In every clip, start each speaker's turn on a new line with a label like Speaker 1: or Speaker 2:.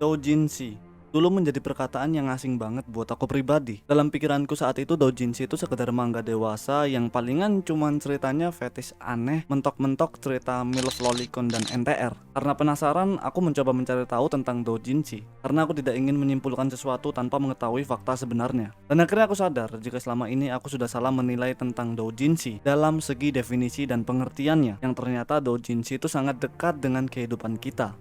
Speaker 1: Doujinshi dulu menjadi perkataan yang asing banget buat aku pribadi. Dalam pikiranku saat itu doujinshi itu sekedar manga dewasa yang palingan cuman ceritanya fetish aneh, mentok-mentok cerita MILF Lolicon dan NTR. Karena penasaran, aku mencoba mencari tahu tentang doujinshi karena aku tidak ingin menyimpulkan sesuatu tanpa mengetahui fakta sebenarnya. Dan akhirnya aku sadar jika selama ini aku sudah salah menilai tentang doujinshi dalam segi definisi dan pengertiannya, yang ternyata doujinshi itu sangat dekat dengan kehidupan kita.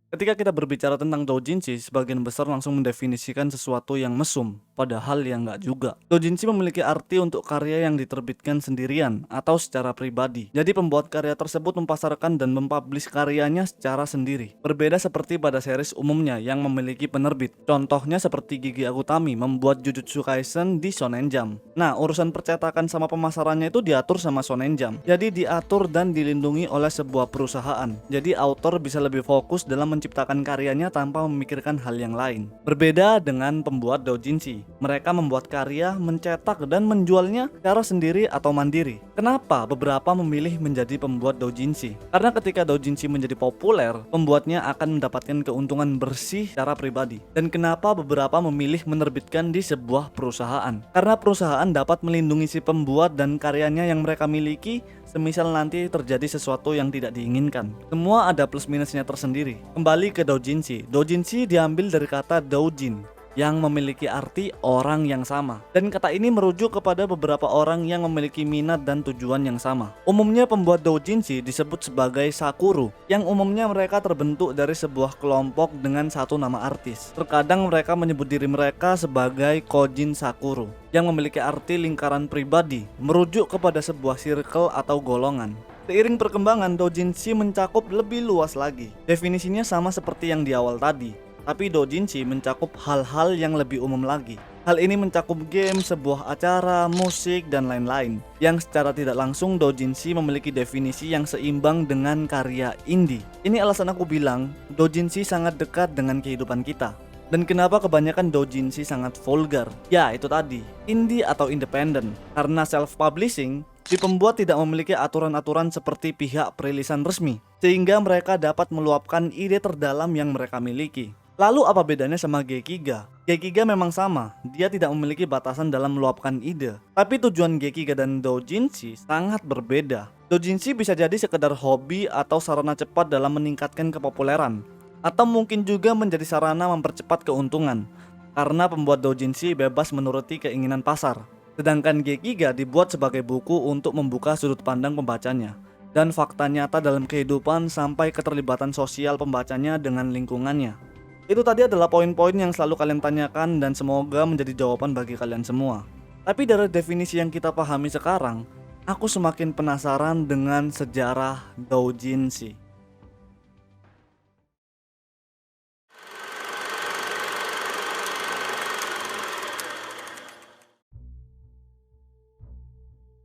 Speaker 1: Ketika kita berbicara tentang doujinshi, sebagian besar langsung mendefinisikan sesuatu yang mesum, padahal yang nggak juga. Doujinshi memiliki arti untuk karya yang diterbitkan sendirian atau secara pribadi. Jadi pembuat karya tersebut mempasarkan dan mempublish karyanya secara sendiri. Berbeda seperti pada series umumnya yang memiliki penerbit. Contohnya seperti Gigi Akutami membuat Jujutsu Kaisen di Shonen Jump. Nah, urusan percetakan sama pemasarannya itu diatur sama Shonen Jump. Jadi diatur dan dilindungi oleh sebuah perusahaan. Jadi author bisa lebih fokus dalam menciptakan karyanya tanpa memikirkan hal yang lain. Berbeda dengan pembuat doujinshi, mereka membuat karya, mencetak dan menjualnya secara sendiri atau mandiri. Kenapa beberapa memilih menjadi pembuat doujinshi? Karena ketika doujinshi menjadi populer, pembuatnya akan mendapatkan keuntungan bersih secara pribadi. Dan kenapa beberapa memilih menerbitkan di sebuah perusahaan? Karena perusahaan dapat melindungi si pembuat dan karyanya yang mereka miliki, semisal nanti terjadi sesuatu yang tidak diinginkan. Semua ada plus minusnya tersendiri. Kembali ke doujinshi. Doujinshi diambil dari kata doujin yang memiliki arti orang yang sama. Dan kata ini merujuk kepada beberapa orang yang memiliki minat dan tujuan yang sama. Umumnya pembuat doujinshi disebut sebagai sakuru, yang umumnya mereka terbentuk dari sebuah kelompok dengan satu nama artis. Terkadang mereka menyebut diri mereka sebagai Kojin Sakuru, yang memiliki arti lingkaran pribadi, merujuk kepada sebuah circle atau golongan. Seiring perkembangan, doujinshi mencakup lebih luas lagi. Definisinya sama seperti yang di awal tadi, tapi doujinshi mencakup hal-hal yang lebih umum lagi. Hal ini mencakup game, sebuah acara, musik, dan lain-lain. Yang secara tidak langsung doujinshi memiliki definisi yang seimbang dengan karya indie. Ini alasan aku bilang, doujinshi sangat dekat dengan kehidupan kita. Dan kenapa kebanyakan doujinshi sangat vulgar? Ya, itu tadi, indie atau independen. Karena self-publishing, si pembuat tidak memiliki aturan-aturan seperti pihak perilisan resmi, sehingga mereka dapat meluapkan ide terdalam yang mereka miliki. Lalu apa bedanya sama Gekiga? Gekiga memang sama, dia tidak memiliki batasan dalam meluapkan ide. Tapi tujuan Gekiga dan doujinshi sangat berbeda. Doujinshi bisa jadi sekedar hobi atau sarana cepat dalam meningkatkan kepopuleran, atau mungkin juga menjadi sarana mempercepat keuntungan, karena pembuat doujinshi bebas menuruti keinginan pasar. Sedangkan Gekiga dibuat sebagai buku untuk membuka sudut pandang pembacanya dan fakta nyata dalam kehidupan sampai keterlibatan sosial pembacanya dengan lingkungannya. Itu tadi adalah poin-poin yang selalu kalian tanyakan dan semoga menjadi jawaban bagi kalian semua. Tapi dari definisi yang kita pahami sekarang, aku semakin penasaran dengan sejarah doujinshi.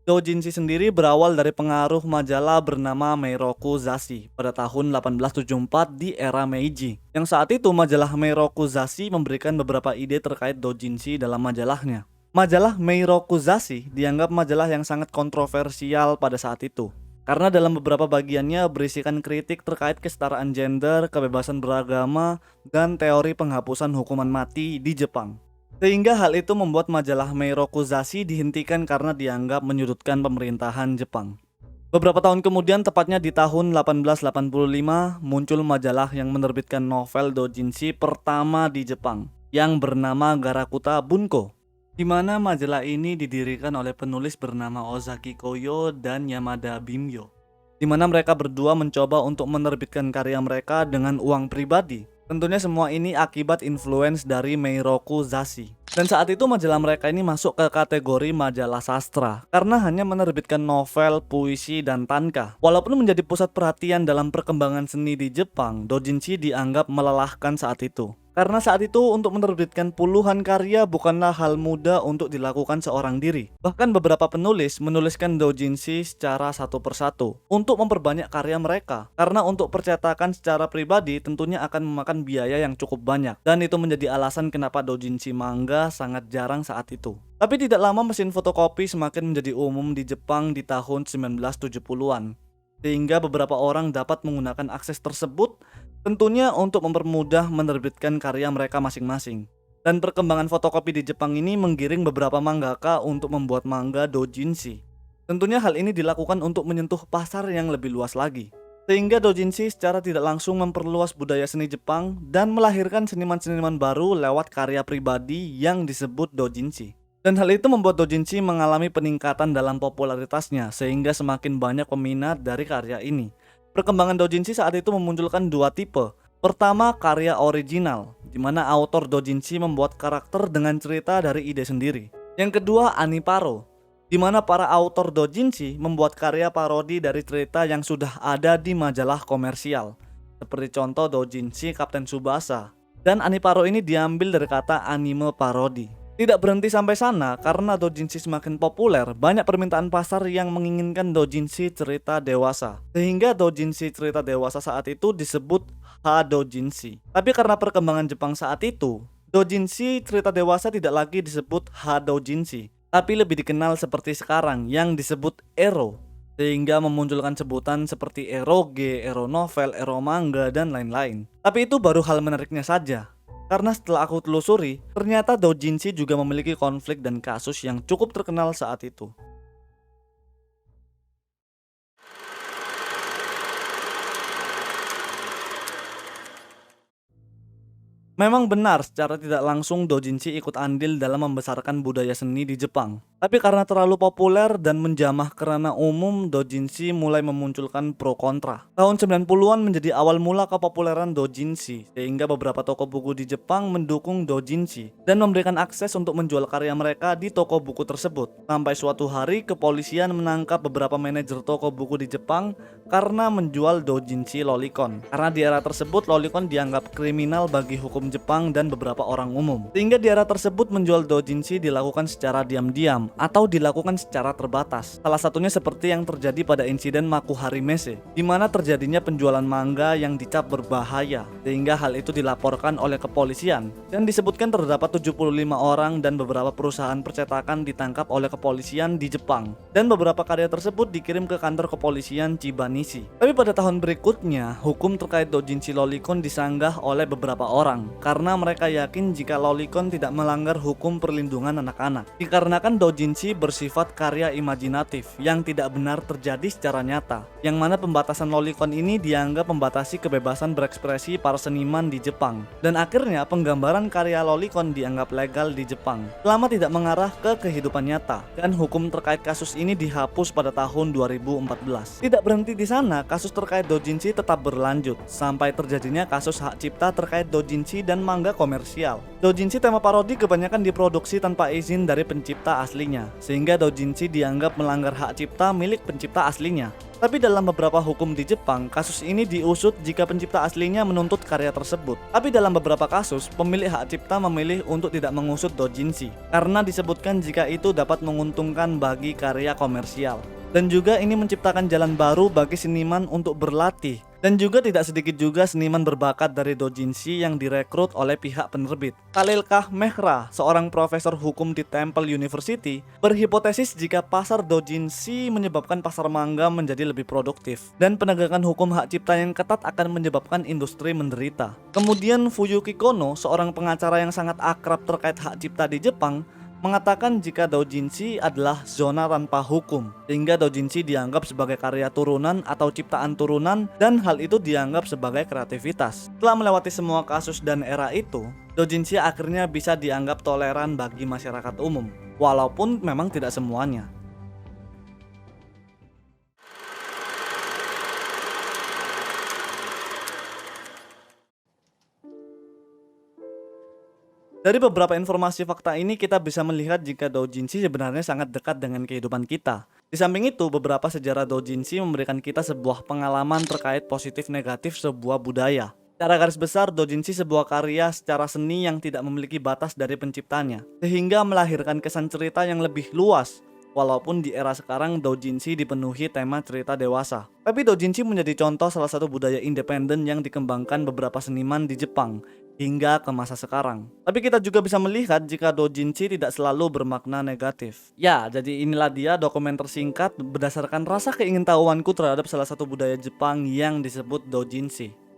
Speaker 1: Doujinshi sendiri berawal dari pengaruh majalah bernama Meiroku Zashi pada tahun 1874 di era Meiji. Yang saat itu majalah Meiroku Zashi memberikan beberapa ide terkait doujinshi dalam majalahnya. Majalah Meiroku Zashi dianggap majalah yang sangat kontroversial pada saat itu, karena dalam beberapa bagiannya berisikan kritik terkait kesetaraan gender, kebebasan beragama, dan teori penghapusan hukuman mati di Jepang. Sehingga hal itu membuat majalah Meiroku Zashi dihentikan karena dianggap menyudutkan pemerintahan Jepang. Beberapa tahun kemudian, tepatnya di tahun 1885, muncul majalah yang menerbitkan novel doujinshi pertama di Jepang yang bernama Garakuta Bunko, di mana majalah ini didirikan oleh penulis bernama Ozaki Koyo dan Yamada Bimyo, di mana mereka berdua mencoba untuk menerbitkan karya mereka dengan uang pribadi. Tentunya semua ini akibat influence dari Meiroku Zashi. Dan saat itu majalah mereka ini masuk ke kategori majalah sastra karena hanya menerbitkan novel, puisi, dan tanka. Walaupun menjadi pusat perhatian dalam perkembangan seni di Jepang, doujinshi dianggap melelahkan saat itu. Karena saat itu untuk menerbitkan puluhan karya bukanlah hal mudah untuk dilakukan seorang diri. Bahkan beberapa penulis menuliskan doujinshi secara satu persatu untuk memperbanyak karya mereka. Karena untuk percetakan secara pribadi tentunya akan memakan biaya yang cukup banyak. Dan itu menjadi alasan kenapa doujinshi manga sangat jarang saat itu. Tapi tidak lama mesin fotokopi semakin menjadi umum di Jepang di tahun 1970-an. Sehingga beberapa orang dapat menggunakan akses tersebut tentunya untuk mempermudah menerbitkan karya mereka masing-masing. Dan perkembangan fotokopi di Jepang ini menggiring beberapa mangaka untuk membuat manga doujinshi. Tentunya hal ini dilakukan untuk menyentuh pasar yang lebih luas lagi. Sehingga doujinshi secara tidak langsung memperluas budaya seni Jepang dan melahirkan seniman-seniman baru lewat karya pribadi yang disebut doujinshi. Dan hal itu membuat doujinshi mengalami peningkatan dalam popularitasnya sehingga semakin banyak peminat dari karya ini. Perkembangan doujinshi saat itu memunculkan dua tipe. Pertama, karya original, di mana autor doujinshi membuat karakter dengan cerita dari ide sendiri. Yang kedua, aniparo, di mana para autor doujinshi membuat karya parodi dari cerita yang sudah ada di majalah komersial. Seperti contoh doujinshi Kapten Tsubasa. Dan aniparo ini diambil dari kata anime parodi. Tidak berhenti sampai sana, karena doujinshi semakin populer, banyak permintaan pasar yang menginginkan doujinshi cerita dewasa. Sehingga doujinshi cerita dewasa saat itu disebut ha-doujinshi. Tapi karena perkembangan Jepang saat itu, doujinshi cerita dewasa tidak lagi disebut ha-doujinshi, tapi lebih dikenal seperti sekarang yang disebut ero. Sehingga memunculkan sebutan seperti eroge, ero novel, ero manga, dan lain-lain. Tapi itu baru hal menariknya saja. Karena setelah aku telusuri, ternyata doujinshi juga memiliki konflik dan kasus yang cukup terkenal saat itu. Memang benar, secara tidak langsung doujinshi ikut andil dalam membesarkan budaya seni di Jepang. Tapi karena terlalu populer dan menjamah ke ranah umum, doujinshi mulai memunculkan pro kontra. Tahun 90-an menjadi awal mula kepopuleran doujinshi, sehingga beberapa toko buku di Jepang mendukung doujinshi dan memberikan akses untuk menjual karya mereka di toko buku tersebut. Sampai suatu hari kepolisian menangkap beberapa manajer toko buku di Jepang karena menjual doujinshi lolicon. Karena di era tersebut lolicon dianggap kriminal bagi hukum Jepang dan beberapa orang umum. Sehingga di era tersebut menjual doujinshi dilakukan secara diam-diam atau dilakukan secara terbatas. Salah satunya seperti yang terjadi pada insiden Makuharimese, di mana terjadinya penjualan manga yang dicap berbahaya, sehingga hal itu dilaporkan oleh kepolisian dan disebutkan terdapat 75 orang dan beberapa perusahaan percetakan ditangkap oleh kepolisian di Jepang dan beberapa karya tersebut dikirim ke kantor kepolisian Chibanishi. Tapi pada tahun berikutnya, hukum terkait doujinshi lolicon disanggah oleh beberapa orang karena mereka yakin jika lolicon tidak melanggar hukum perlindungan anak-anak, dikarenakan doujinshi bersifat karya imajinatif yang tidak benar terjadi secara nyata, yang mana pembatasan lolicon ini dianggap membatasi kebebasan berekspresi para seniman di Jepang, dan akhirnya penggambaran karya lolicon dianggap legal di Jepang selama tidak mengarah ke kehidupan nyata, dan hukum terkait kasus ini dihapus pada tahun 2014. Tidak berhenti di sana, kasus terkait doujinshi tetap berlanjut sampai terjadinya kasus hak cipta terkait doujinshi dan manga komersial. Doujinshi tema parodi kebanyakan diproduksi tanpa izin dari pencipta aslinya, sehingga doujinshi dianggap melanggar hak cipta milik pencipta aslinya. Tapi dalam beberapa hukum di Jepang, kasus ini diusut jika pencipta aslinya menuntut karya tersebut. Tapi dalam beberapa kasus, pemilik hak cipta memilih untuk tidak mengusut doujinshi karena disebutkan jika itu dapat menguntungkan bagi karya komersial. Dan juga ini menciptakan jalan baru bagi seniman untuk berlatih. Dan juga tidak sedikit juga seniman berbakat dari doujinshi yang direkrut oleh pihak penerbit. Khalilkah Mehra, seorang profesor hukum di Temple University, berhipotesis jika pasar doujinshi menyebabkan pasar manga menjadi lebih produktif, dan penegakan hukum hak cipta yang ketat akan menyebabkan industri menderita. Kemudian Fuyuki Kono, seorang pengacara yang sangat akrab terkait hak cipta di Jepang, mengatakan jika doujinshi adalah zona tanpa hukum, sehingga doujinshi dianggap sebagai karya turunan atau ciptaan turunan dan hal itu dianggap sebagai kreativitas. Setelah melewati semua kasus dan era itu, doujinshi akhirnya bisa dianggap toleran bagi masyarakat umum, walaupun memang tidak semuanya. Dari beberapa informasi fakta ini kita bisa melihat jika doujinshi sebenarnya sangat dekat dengan kehidupan kita. Di samping itu, beberapa sejarah doujinshi memberikan kita sebuah pengalaman terkait positif negatif sebuah budaya. Secara garis besar, doujinshi sebuah karya secara seni yang tidak memiliki batas dari penciptanya, sehingga melahirkan kesan cerita yang lebih luas. Walaupun di era sekarang doujinshi dipenuhi tema cerita dewasa, tapi doujinshi menjadi contoh salah satu budaya independen yang dikembangkan beberapa seniman di Jepang hingga ke masa sekarang. Tapi kita juga bisa melihat jika doujinshi tidak selalu bermakna negatif. Ya, jadi inilah dia dokumenter singkat berdasarkan rasa keingintahuanku terhadap salah satu budaya Jepang yang disebut doujinshi.